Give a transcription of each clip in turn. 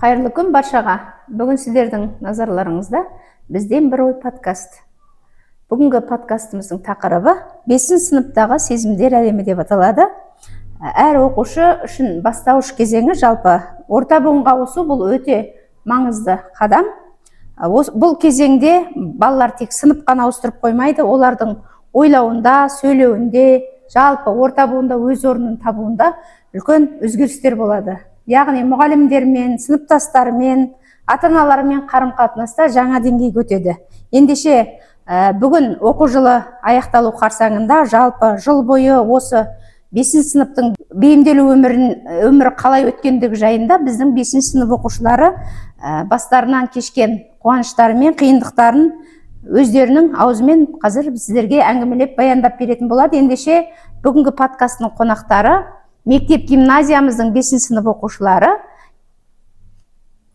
Қайырлы күн баршаға. Бүгін сіздердің назарларыңызда бізден бір ой подкаст. Бүгінгі подкастымыздың тақырыбы 5 сыныптағы сезімдер әлемі деп аталады. Әр оқушы үшін бастауыш кезеңі, жалпы орта буынға ауысу бұл өте маңызды қадам. Бұл кезеңде балалар тек сынып қана ауыстырып қоймайды, олардың ойлауында, сөйлеуінде, жалпы орта буында өз орнын табуында үлкен өзгерістер болады. Яғни мұғалімдермен, сыныптастарымен, ата-аналармен қарым-қатынаста жаңа деңгейге өтеді. Ендеше бүгін оқу жылы аяқталу қарсаңында жалпы жыл бойы осы 5 сыныптың бейімделу өмірі қалай өткендігі жайында біздің 5 сынып оқушылары бастарынан кешкен қуаныштары мен қиындықтарын өздерінің аузымен қазір сіздерге әңгімелеп баяндап беретін болады. Ендеше бүгінгі подкасттың қонақтары мектеп гимназиямыздың 5 сынып оқушылары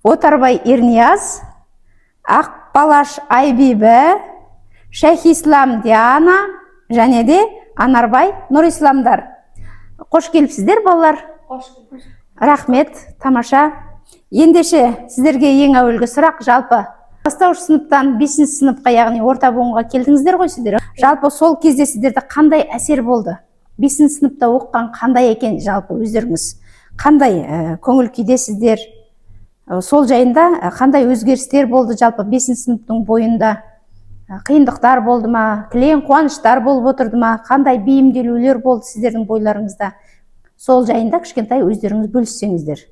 Отарбай Ернияз, Ақбалаш Айбибі, Шайхислам Диана және де Анарбай Нұрисламдар. Қош келіпсіздер, балалар. Рахмет, тамаша. Ендеше сіздерге ең әуелгі сұрақ, жалпы бастауыш сыныптан 5 сыныпқа, яғни орта буынға келдіңіздер ғой сіздер. Жалпы сол кезде сіздерде қандай әсер болды? 5 сыныпта оқыған қандай екен, жалпы өздеріңіз қандай көңіл күйдесіздер? Сол жайында қандай өзгерістер болды жалпы 5 сыныптың бойында? Қиындықтар болды ма? Кілең қуаныштар болып отырды ма? Қандай бейімделулер болды сіздердің бойларыңызда? Сол жайында кішкентай өздеріңіз бөліссеңіздер.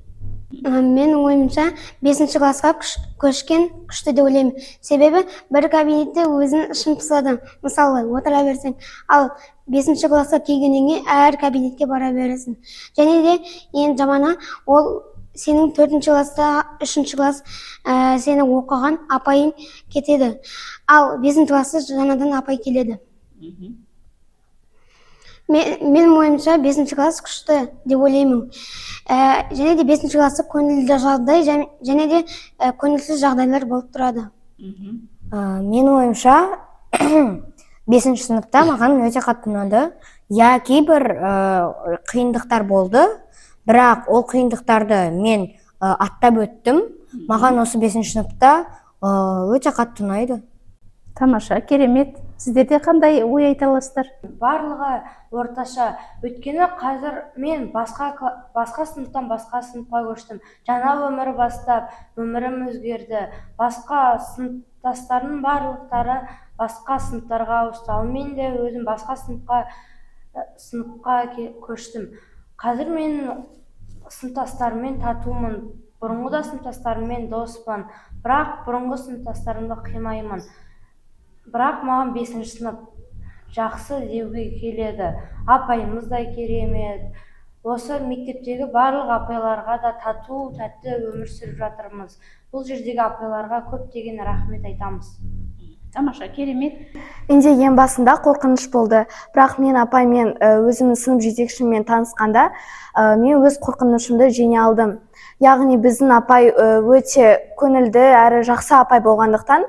Мен ойымша 5 классқа көшкен күшті деп ойлаймын. Себебі бір кабинетте өзін ішін пысады. Мысалы, отыра берсең, ал 5 классқа келгеннен кейін әр кабинетке бара бересің. Және де ең жаманы, ол сенің 4 класста, 3 класс сені оқыған апайың кетеді. Ал 5 класста жаңадан апай келеді. Мен ойымша 5 класс күшті деп ойлаймын. Және де 5 классы көңілді жағдай және де көңілсіз жағдайлар болып тұрады. Мен ойымша 5 сыныпта маған өте қатты ұнады. Кейбір қиындықтар болды, бірақ ол қиындықтарды мен аттап өттім. Маған осы 5 сыныпта өте қатты ұнайды. Тамаша, керемет. Сіздерде қандай ой айта аласыздар? Барлығы орташа. Өйткені қазір мен басқа сыныптан басқа сыныпқа көштім. Жаңа өмір бастап, өмірім өзгерді. Басқа сыныптастардың барлықтары басқа сыныптарға ауысты. Ал мен де өзім басқа сыныпқа көштім. Қазір мен сыныптастарыммен татумын. Бұрынғы да сыныптастарыммен доспын. Бірақ бұрынғы сыныптастарымды қимаймын. Бірақ маған 5 сынып жақсы деуге келеді. Апайымыз да керемет. Осы мектептегі барлық апайларға да тәтті өмір сүріп жатырмыз. Бұл жердегі апайларға көптеген рахмет айтамыз. Тамаша, керемет. Менде ең басында қорқыныш болды. Бірақ мен апаймен өзімнің сынып жетекшіммен танысқанда, мен өз қорқынышымды жеңе алдым. Яғни біздің апай өте көңілді әрі жақсы апай болғандықтан,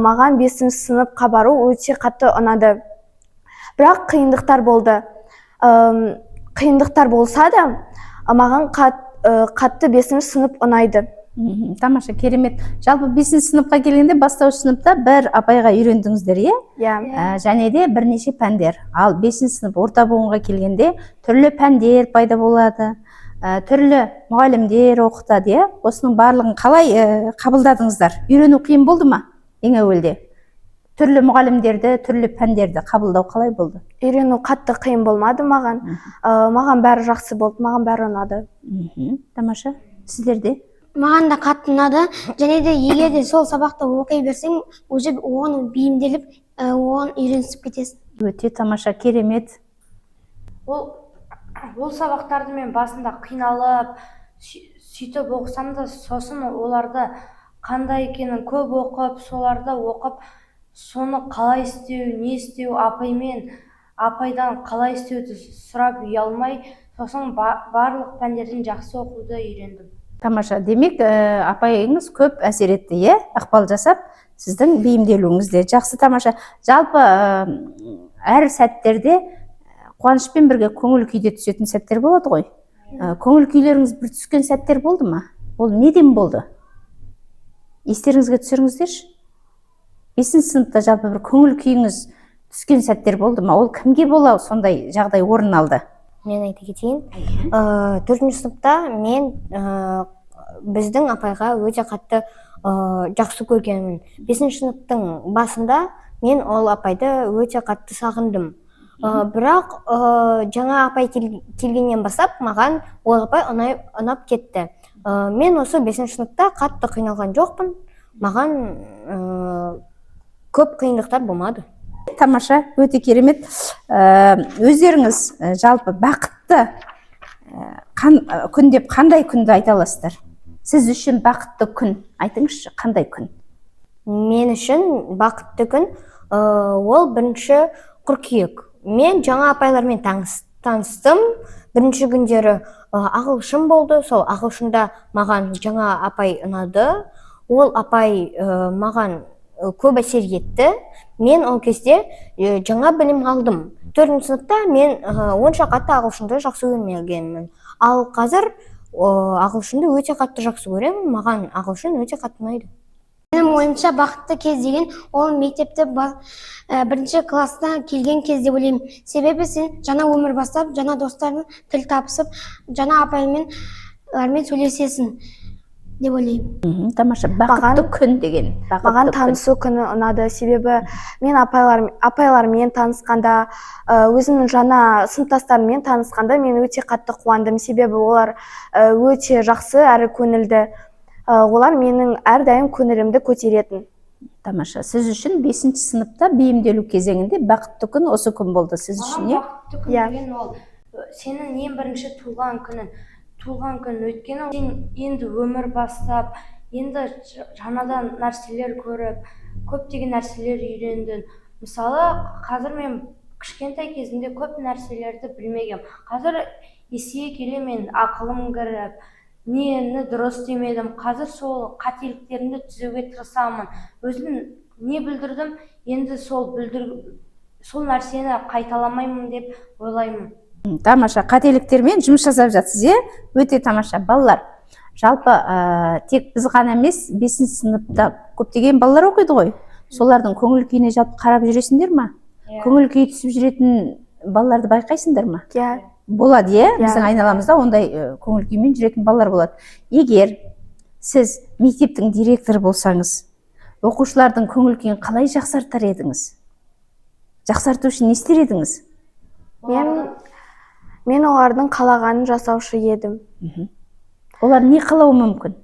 маған 5 сыныпқа бару өте қатты ұнады. Бірақ қиындықтар болды. Қиындықтар болса да, маған қатты 5 сынып ұнайды. Тамаша, керемет. Жалпы 5 сыныпқа келгенде бастауыш сыныпта бір апайға үйрендіңіздер, және де бірнеше пәндер. Ал 5 сынып орта буынға келгенде түрлі пәндер пайда болады. Түрлі мұғалімдер оқытады. Осының барлығын қалай қабылдадыңыздар? Үйрену қиын болды ма ең әуелде? Түрлі мұғалімдерді, түрлі пәндерді қабылдау қалай болды? Үйрену қатты қиын болмады маған. Маған бәрі жақсы болды, маған бәрі ұнады. Тамаша, сіздерде? Маған да қатты ұнады. Және де егер де сол сабақты оқи берсең, уже оны бейімделіп, оны үйренісіп кетесің. Өте тамаша, керемет. Ол сабақтарды мен басында қиналып, сөйтіп оқысам да, сосын оларды қандай екенін көп оқып, соларды оқып, соны қалай істеу, не істеу, апайдан қалай істеуді сұрап ұялмай, сосын барлық пәндерден жақсы оқуды үйрендім. Тамаша, демек апайыңыз көп әсер етті, ықпал жасап, сіздің бейімделуіңізде. Жақсы, тамаша. Жалпы әр сәттерде қуанышпен бірге көңіл күйде түсетін сәттер болады ғой. Көңіл күйлеріңіз бір түскен сәттер болды ма? Ол неден болды? Естеріңізге түсіріңіздерші. 5 сыныпта жалпы бір көңіл күйіңіз түскен сәттер болды ма? Ол кімге бола сондай жағдай орын алды? Мен айта кетейін. 4-ші сыныпта мен біздің апайға өте қатты жақсы көргенмін. 5-ші сыныптың басында мен ол апайды өте қатты сағындым. Бірақ жаңа апай келгеннен бастап маған ол апай ұнап кетті. Мен осы 5-ші сыныпта қатты қиналған жоқпын. Маған көп қиындықтар болмады. Тамаша, өте керемет. Өздеріңіз жалпы бақытты күн деп қандай күнді айта аласыздар? Сіз үшін бақытты күн айтыңызшы, қандай күн? Мен үшін бақытты күн ол 1-ші қыркүйек. Мен жаңа апайлармен таныстым. Бірінші күндері ағылшын болды. Сол ағылшында маған жаңа апай ұнады. Ол апай маған көп әсер етті. Мен ол кезде жаңа білім алдым. 4-ші сыныпта мен онша қатты ағылшынды жақсы көрмегенмін. Ал қазір ағылшынды өте қатты жақсы көремін. Маған ағылшын өте қатты ұнайды. Менің ойымша бақытты кез деген ол мектепте 1-ші класста келген кезде ойлаймын. Себебі сен жаңа өмір бастап, жаңа достардың тіл табысып, жаңа апаймен сөйлесесің деп ойлаймын. Тамаша, бақытты күн деген. Маған танысу күні ұнады. Себебі мен апайлармен танысқанда, өзімнің жаңа сыныптастарыммен танысқанда мен өте қатты қуандым. Себебі олар өте жақсы әрі көңілді. Олар менің әрдайым көңілімді көтеретін. Тамаша, сіз үшін 5-ші сыныпта бейімделу кезеңінде бақытты күн осы күн болды сіз үшін, не? Бақытты күн деген ол сенің ең бірінші туған күн өйткені сен енді өмір бастап, енді жаңадан нәрселер көріп, көптеген нәрселер үйрендің. Мысалы, қазір мен кішкентай кезімде көп нәрселерді білмегем. Қазір есейе келе мен ақылым кіріп, нені дұрыс демедім. Қазір сол қателіктерімді түзеуге тырысамын. Өзім не білдірдім, енді сол нәрсені қайталамаймын деп ойлаймын. Тамаша, қателіктермен жұмыс жасап жатсыз, е? Өте тамаша. Балалар, жалпы тек біз ғана емес, 5-ші сыныпта көптеген балалар оқиды ғой. Солардың көңіл күйіне жалпы қарап жүресіңдер ма? Көңіл күйі түсіп жүретін балаларды байқайсыңдар ма? Болады, е? Біздің айналамызда ондай көңіл күймен жүретін балалар болады. Егер сіз мектептің директоры болсаңыз, оқушылардың көңіл күйін қалай жақсартар едіңіз? Жақсарту үшін не істер едіңіз? Мен олардың қалағанын жасаушы едім. Олар не қалауы мүмкін?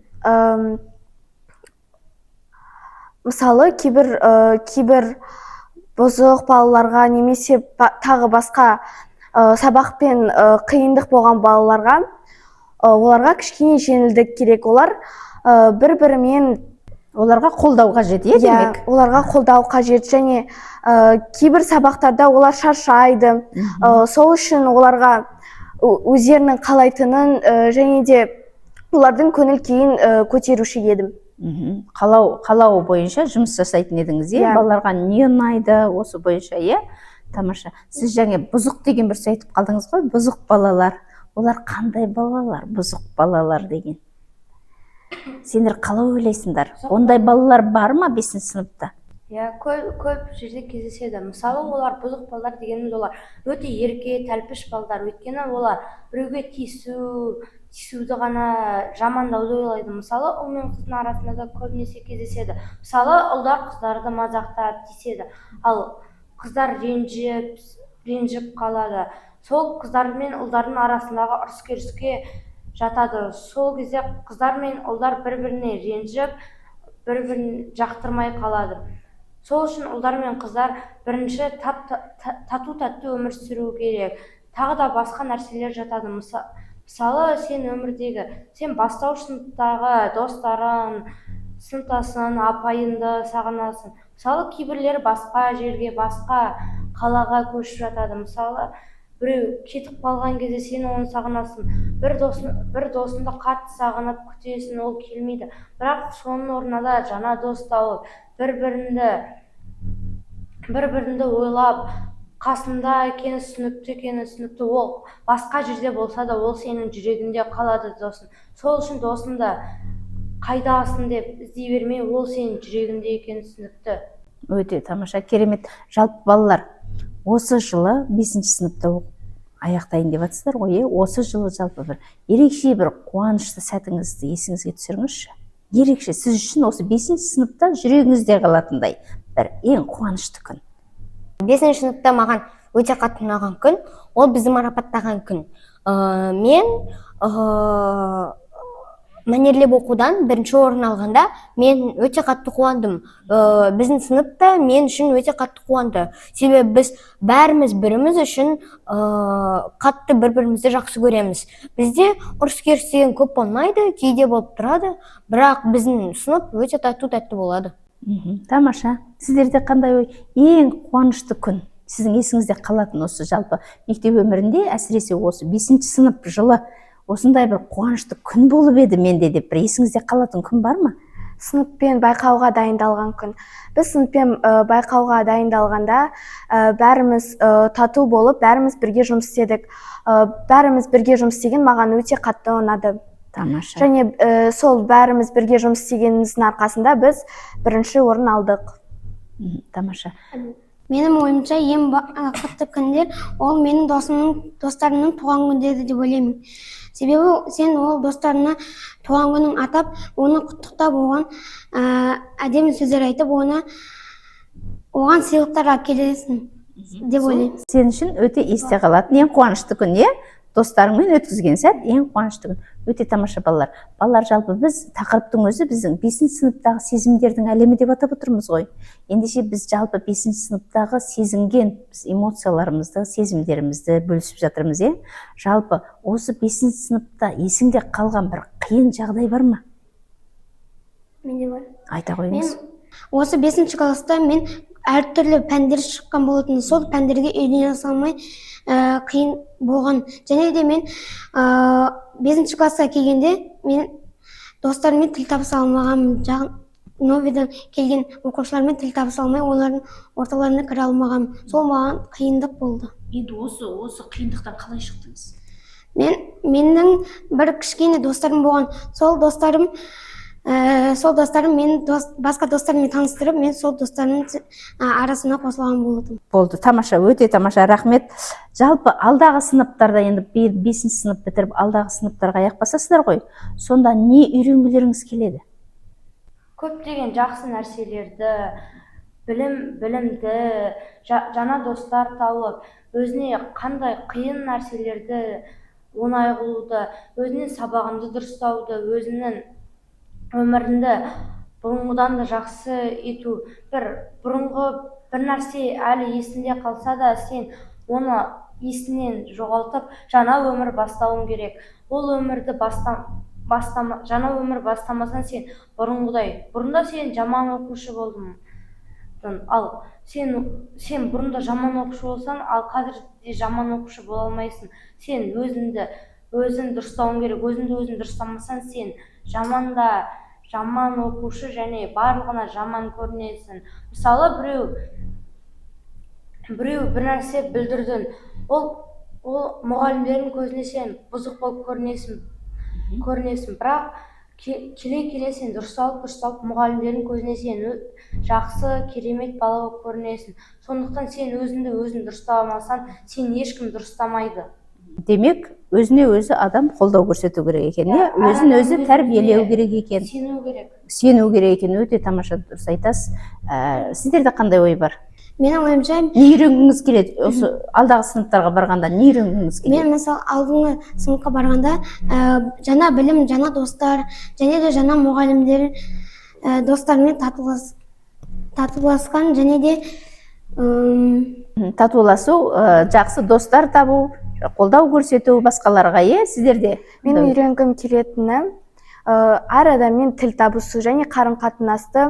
Мысалы, кейбір бұзық балаларға немесе тағы басқа сабақпен қиындық болған балаларға оларға кішкене жеңілдік керек. Олар бір-бірімен оларға қолдау қажет, е демек? Оларға қолдау қажет, және кейбір сабақтарда олар шаршайды. Сол үшін оларға өздерінің қалайтынын және де олардың көңіл күйін көтеруші едім. Қалау бойынша жұмыс жасайтын едіңіз, е? Балаларға не ұнайды, осы бойынша, е? Тамаша. Сіз жаңа бұзық деген бір айтып қалдыңыз ғой, бұзық балалар. Олар қандай балалар, бұзық балалар деген? Сендер қалай ойлайсыңдар? Ондай балалар бар ма 5-ші сыныпта? Көп жерде кездеседі. Мысалы, олар бұзық балалар дегеніміз олар өте ерке, тәлпіш балалар. Өйткені олар біреуге тиісуді ғана жамандауды ойлайды. Мысалы, ұл мен қыздың арасында да көбінесе кездеседі. Мысалы, ұлдар қыздарды мазақтап тиіседі. Ал қыздар ренжіп қалады. Сол қыздар мен ұлдардың арасындағы ұрыс-керіске жатады. Сол кезде қыздар мен ұлдар бір-біріне ренжіп, бір-бірін жақтырмай қалады. Сол үшін ұлдар мен қыздар бірінші тату-тәтті өмір сүру керек. Тағы да басқа нәрселер жатады. Мысалы, сен бастауыш сыныптағы достарын, сыныптасын, апайынды сағынасың. Мысалы, кейбірлері басқа жерге, басқа қалаға көшіп жатады. Мысалы, біреу кетіп қалған кезде сен оны сағынасың. Бір досыңды қатты сағынып күтесің, ол келмейді. Бірақ соның орнына да жаңа дос тауып, бір-біріңді ойлап, қасында екені түсінікті екені түсінікті, ол басқа жерде болса да ол сенің жүрегіңде қалады досың. Сол үшін досыңды қайдасың деп іздей бермей, ол сенің жүрегіңде екені түсінікті. Өте тамаша, керемет. Жалпы балалар, осы жылы 5-ші сыныпта аяқтайын деп жатсыздар ғой. Осы жылы жалпы бір ерекше бір қуанышты сәтіңізді есіңізге түсіріңізші. Ерекше сіз үшін осы 5-ші сыныпта жүрегіңізде қалатындай бір ең қуанышты күн. 5-ші сыныпта маған өте қатты ұнаған күн, ол бізді марапаттаған күн. Мен мәнерлеп оқудан 1-ші орын алғанда мен өте қатты қуандым. Біздің сыныпта мен үшін өте қатты қуанды. Себебі біз бәріміз біріміз үшін қатты бір-бірімізді жақсы көреміз. Бізде ұрыс-керіс деген көп болмайды, кейде болып тұрады, бірақ біздің сынып өте тату-тәтті болады. Тамаша. Сіздерде қандай ой? Ең қуанышты күн сіздің есіңізде қалатын осы жалпы мектеп өмірінде, әсіресе осы 5-ші сынып жылы осындай бір қуанышты күн болып еді менде деп бір есіңізде қалатын күн бар ма? Сыныппен байқауға дайындалған күн. Біз сыныппен байқауға дайындалғанда бәріміз тату болып, бәріміз бірге жұмыс істедік. Бәріміз бірге жұмыс істеген маған өте қатты ұнады. Тамаша. Және сол бәріміз бірге жұмыс істегеніміздің арқасында біз 1-ші орын алдық. Тамаша. Менің ойымша ең бақытты күндер ол менің достарымның туған күндері деп ойлаймын. Себебі сен ол достарына туған күнін атап, оны құттықтап, оған әдемі сөздер айтып, оған сыйлықтар алып келесің деп ойлаймын. Сен үшін өте есте қалатын ең қуанышты күн, достарыңмен өткізген сәт ең қуанышты күн. Өте тамаша балалар. Балалар, жалпы біз тақырыптың өзі біздің 5-ші сыныптағы сезімдердің әлемі деп атап отырмыз ғой. Ендеше біз жалпы 5-ші сыныптағы сезінген эмоцияларымызды, сезімдерімізді бөлісіп жатырмыз. Жалпы осы 5-ші сыныпта есіңде қалған бір қиын жағдай бар ма? Менде бар. Айта қойыңыз. Осы 5-ші класста мен әртүрлі пәндер шыққан болатын. Сол пәндерге үйрене салмай қиын болған. Және де мен 5-ші классқа келгенде мен достарыммен тіл табыса алмағанмын. Новидан келген оқушылармен тіл табыса алмай, олардың орталарына кіре алмағанмын. Сол маған қиындық болды. Енді осы қиындықтан қалай шықтыңыз? Менің бір кішкене достарым болған. Сол достарым мені басқа достарыммен таныстырып, мен сол достарымның арасына қосылған болдым. Болды, тамаша, өте тамаша, рахмет. Жалпы алдағы сыныптарда, енді 5-ші сынып бітіріп, алдағы сыныптарға аяқ басасыздар ғой. Сонда не үйренгілеріңіз келеді? Көптеген жақсы нәрселерді, білімді, жаңа достар тауып, өзіне қандай қиын нәрселерді оңай қылуды, өзінің сабағында дұрыстауды, өзінің өмірінде бұрынғыдан да жақсы ету. Бұрынғы бір нәрсе әлі есінде қалса да, сен оны есінен жоғалтып, жаңа өмір бастауың керек. Ол өмірді жаңа өмір бастамасаң, сен бұрында сен жаман оқушы болдың. Ал сен бұрында жаман оқушы болсаң, ал қазір жаман оқушы бола алмайсың. Сен өзін дұрыстауың керек. Өзін дұрыстамасаң, сен жаман оқушы және барлығына жаман көрінесің. Мысалы, біреу бір нәрсе білдірдің, ол мұғалімдердің көзіне сен бұзық болып көрінесің, бірақ келе сен дұрысталып мұғалімдердің көзіне сен жақсы, керемет бала болып көрінесің. Сондықтан сен өзін дұрыстамасаң, сен ешкім дұрыстамайды. Демек, өзіне өзі адам қолдау көрсету керек екен, өзін өзі тәрбиелеу керек екен. Сену керек екен. Өте тамаша, дұрыс айтасыз. Сіздерде қандай ой бар? Менің ойымша, не үйренгіңіз келеді? Осы алдағы сыныптарға барғанда не үйренгіңіз келеді? Мен мысалы алдыңғы сыныпқа барғанда жаңа білім, жаңа достар, және де жаңа мұғалімдер достармен татуласқан, және де татуласу, жақсы достар табу, қолдау көрсету басқаларға, сіздерде? Мен үйренгім келетіні әр адаммен тіл табысу және қарым-қатынасты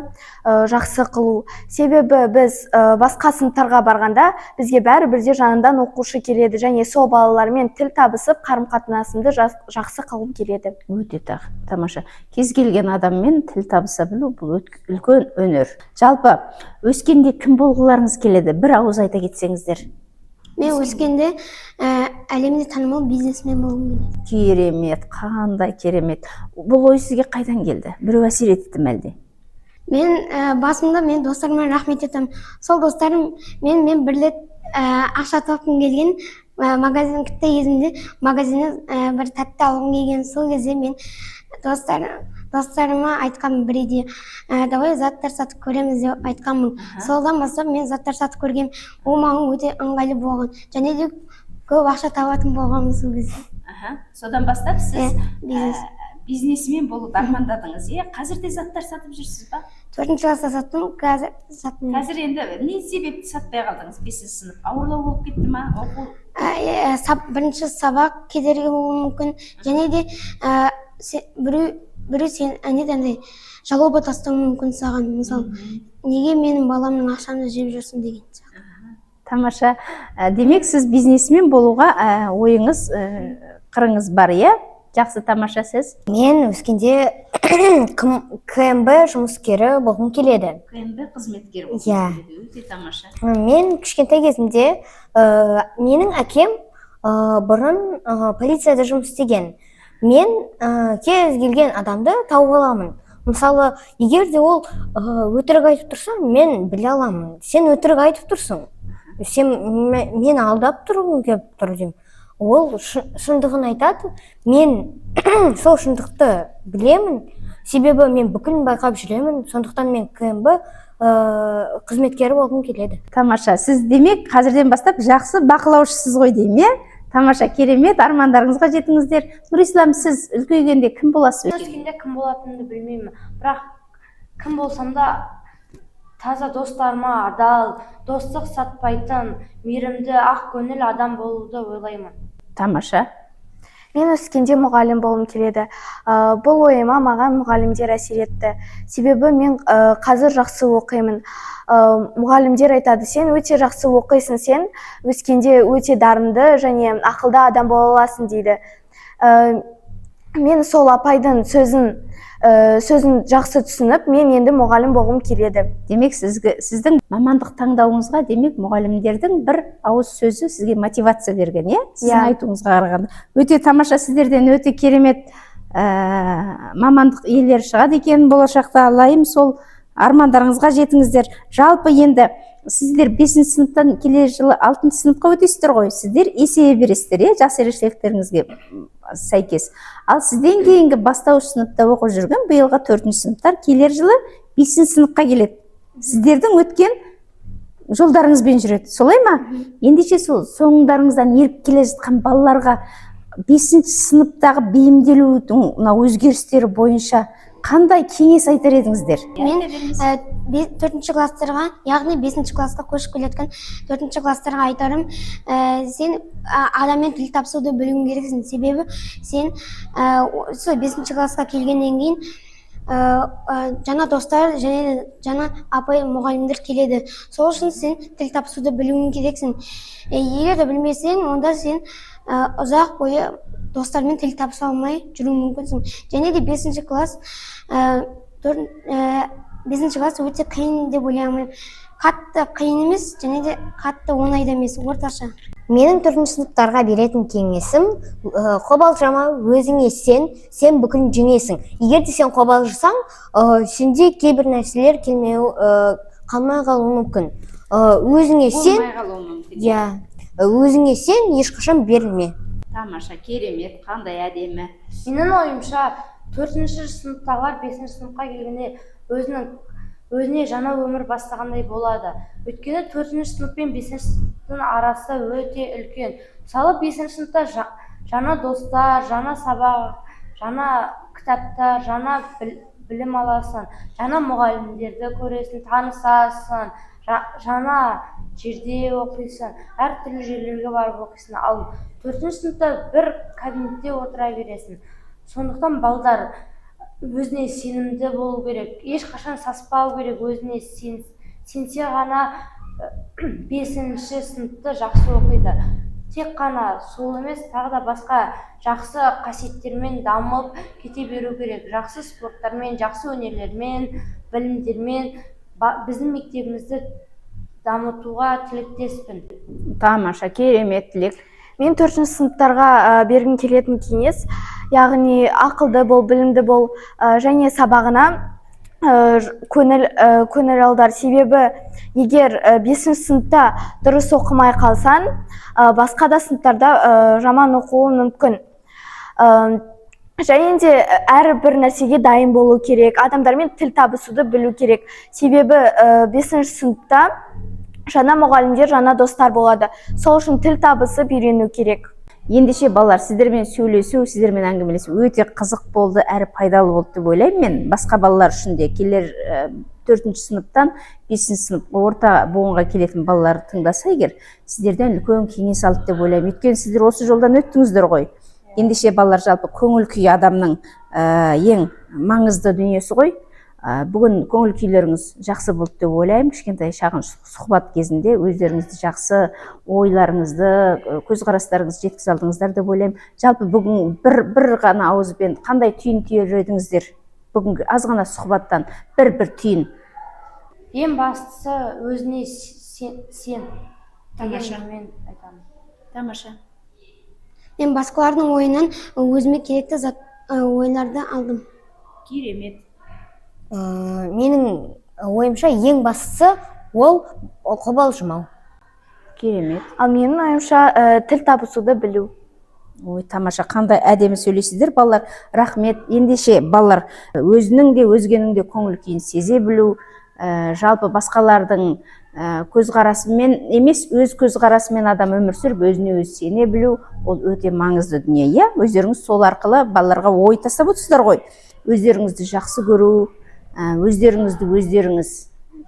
жақсы қылу. Себебі біз басқа сыныптарға барғанда бізге бәрібірде жанынан оқушы келеді, және сол балалармен тіл табысып қарым-қатынасымды жақсы қылып келеді. Өте тамаша. Кез келген адаммен тіл табыса білу бұл үлкен өнер. Жалпы өскенде кім болғыларыңыз келеді? Бір ауыз айта кетсеңіздер. мен өскенде әлемде танымал бизнесмен болғым келеді. Керемет, қандай керемет. Бұл ой сізге қайдан келді? Біреу әсер етті ме әлде? Мен басында мен достарыма рахмет етемін. Сол достарым мен бір рет ақша тапқым келген, магазин кітті кезімде магазиннен бір тәтті алғым келген. Сол кезде мен достарыма айтқанмын бір идея, давай заттар сатып көреміз деп айтқанмын. Солдан бастап мен заттар сатып көргем, ол маған өте ыңғайлы болған, және де көп ақша табатын болғанмын сол кезде. Содан бастап сіз бизнес. бизнесмен болуды армандадыңыз, Қазір де заттар сатып жүрсіз ба? 4-ші класста саттым, қазір сатпаймын. Қазір енді не себепті сатпай қалдыңыз? 5-ші сынып ауырлау болып кетті ма? Бірінші сабақ кедергі болуы мүмкін, және де біреу сен андай жалоба тастауы мүмкін саған, мысалы, неге менің баламның ақшаны жеп жүрсің деген сияқты. Тамаша. Демек сіз бизнесмен болуға ойыңыз, қырыңыз бар, Жақсы, тамаша. Сіз? Мен өскенде КМБ жұмыскері болғым келеді. КМБ қызметкері болғым келеді. Өте тамаша. Мен кішкентай кезімде менің әкем бұрын полицияда жұмыс істеген. Мен кез келген адамды тауып аламын. Мысалы, егер де ол өтірік айтып тұрса, мен біле аламын. Сен өтірік айтып тұрсың. Мен алдап тұрғым келіп тұр деймін. Ол шындығын айтады. Мен сол шындықты білемін. Себебі мен бүкілін байқап жүремін. Сондықтан мен КМБ қызметкері болғым келеді. Тамаша. Сіз демек қазірден бастап жақсы бақылаушысыз ғой деймін, Тамаша, керемет, армандарыңызға жетіңіздер. Нұрислам, сіз үлкейгенде кім боласыз? Өскенде кім болатынымды білмеймін. Бірақ кім болсам да таза достарыма адал, достық сатпайтын, мейірімді, ақ көңіл адам болуды ойлаймын. Тамаша. Мен өскенде мұғалім болғым келеді. Бұл ойыма маған мұғалімдер әсер етті. Себебі мен қазір жақсы оқимын. Мұғалімдер айтады, сен өте жақсы оқисың, сен өскенде өте дарынды және ақылды адам бола аласың дейді. Мен сол апайдың сөзін жақсы түсініп, мен енді мұғалім болғым келеді. Демек сіздің мамандық таңдауыңызға демек мұғалімдердің бір ауыз сөзі сізге мотивация берген, Сіздің айтуыңызға қарағанда. Өте тамаша, сіздерден өте керемет мамандық иелері шығады екен болашақта. Алайым, сол армандарыңызға жетіңіздер. Жалпы енді сіздер 5-ші сыныптан келер жылы 6-шы сыныпқа өтесіздер ғой. Сіздер есейе бересіздер, жас ерекшеліктеріңізге сәйкес. Ал сізден кейінгі бастауыш сыныпта оқып жүрген биылғы 4-ші сыныптар келер жылы 5-ші сыныпқа келеді. Сіздердің өткен жолдарыңызбен жүреді. Солай ма? Ендеше сол соңдарыңыздан еріп келе жатқан балаларға 5-ші сыныптағы бейімделудің өзгерістері бойынша қандай кеңес айтар едіңіздер? Мен 4-ші класстарға, яғни 5-ші классқа көшіп келеткен 4-ші класстарға айтарым, сен адаммен тіл табысуды білуің керексің. Себебі сен 5-ші классқа келгеннен кейін жаңа достар және жаңа апай мұғалімдер келеді. Сол үшін сен тіл табысуды білуің керексің. Егер де білмесең, онда сен ұзақ бойы достармен тіл табыса алмай жүру мүмкінсің. Және де 5-ші класс 5-ші класс өте қиын деп ойлаймын. Қатты қиын емес, және де қатты оңай да емес, орташа. Менің 4-ші сыныптарға беретін кеңесім, қобалжыма, өзіңе сен бүкіл жеңесің. Егер де сен қобалжысаң, сенде кейбір нәрселер қалмай қалуы мүмкін. Өзіңе сен ешқашан берілме. Тамаша, керемет, қандай әдемі. Менің ойымша 4-ші сыныптағылар 5-ші сыныпқа келгенде өзіне жаңа өмір бастағандай болады. Өйткені 4-ші сынып пен 5-ші сыныптың арасы өте үлкен. Мысалы 5-ші сыныпта жаңа достар, жаңа сабақ, жаңа кітаптар, жаңа білім аласың, жаңа мұғалімдерді көресің, танысасың, жаңа жерде оқисың, әртүрлі жерлерге барып оқисың. Ал 4-ші сыныпта бір кабинетте отыра бересің. Сондықтан балдар өзіне сенімді болу керек, ешқашан саспау керек, өзіне сенсе ғана 5-ші сыныпты жақсы оқиды. Тек қана сол емес, тағы да басқа жақсы қасиеттермен дамып кете беру керек. Жақсы спорттармен, жақсы өнерлермен, білімдермен біздің мектебімізді дамытуға тілектеспін. Тамаша, керемет тілек. Мен 4-ші сыныптарға бергім келетін кеңес, яғни ақылды бол, білімді бол және сабағына көңіл аудар. Себебі егер 5-ші сыныпта дұрыс оқымай қалсан, басқа да сыныптарда жаман оқуы мүмкін. Және де әрбір нәрсеге дайын болу керек, адамдармен тіл табысуды білу керек. Себебі 5-ші сыныпта жаңа мұғалімдер, жаңа достар болады. Сол үшін тіл табысып үйрену керек. Ендеше балалар, сіздермен сөйлесу, сіздермен әңгімелесу өте қызық болды, әрі пайдалы болды деп ойлаймын мен. Басқа балалар үшін де келер 4-ші сыныптан 5-ші сынып орта буынға келетін балалар тыңдаса егер, сіздерден үлкен кеңес алды деп ойлаймын. Өйткені сіздер осы жолдан өттіңіздер ғой. Ендеше балалар, жалпы көңіл күй адамның ең маңызды дүниесі ғой. Бүгін көңіл күйлеріңіз жақсы болды деп ойлаймын. Кішкентай шағын сұхбат кезінде өздеріңізді жақсы ойларыңызды, көзқарастарыңызды жеткізе алдыңыздар деп ойлаймын. Жалпы бүгін бір ғана ауызбен қандай түйін түйер едіңіздер? Бүгінгі аз ғана сұхбаттан бір түйін. Ең бастысы өзіне сен. Тамаша. Мен айтамын. Тамаша. Мен басқалардың ойынан өзіме керекті ойларды алдым. Керемет. Менің ойымша ең бастысы ол қобалжымау. Керемет. Ал менің ойымша тіл табысуды білу. Ой, тамаша, қандай әдемі сөйлейсіздер балалар. Рахмет. Ендеше балалар, өзінің де өзгенің де көңіл күйін сезе білу, жалпы басқалардың көзқарасымен емес, өз көзқарасымен адам өмір сүріп, өзіне өзі сене білу, ол өте маңызды дүние. Иә, өздеріңіз сол арқылы балаларға ой тастап отырсыздар ғой. Өздеріңізді жақсы көру, өздеріңіз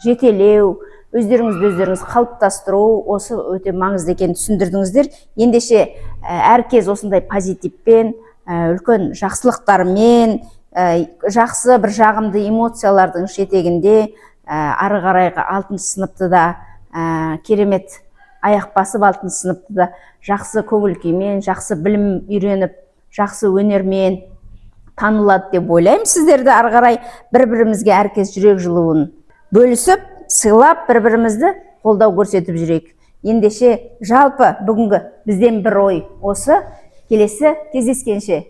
жетелеу, өздеріңіз қалыптастыру, осы өте маңызды екенін түсіндірдіңіздер. Ендеше әркез осындай позитивпен, үлкен жақсылықтармен, жақсы бір жағымды эмоциялардың жетегінде ары қарайғы 6-шы сыныпты да керемет аяқ басып 6-шы сыныпты да жақсы көңіл күймен, жақсы білім үйреніп, жақсы өнермен танылады деп ойлаймын. Сіздерді ары қарай бір-бірімізге әркез жүрек жылуын бөлісіп, сыйлап, бір-бірімізді қолдау көрсетіп жүрейік. Ендеше жалпы бүгінгі бізден бір ой осы. Келесі кездескенше.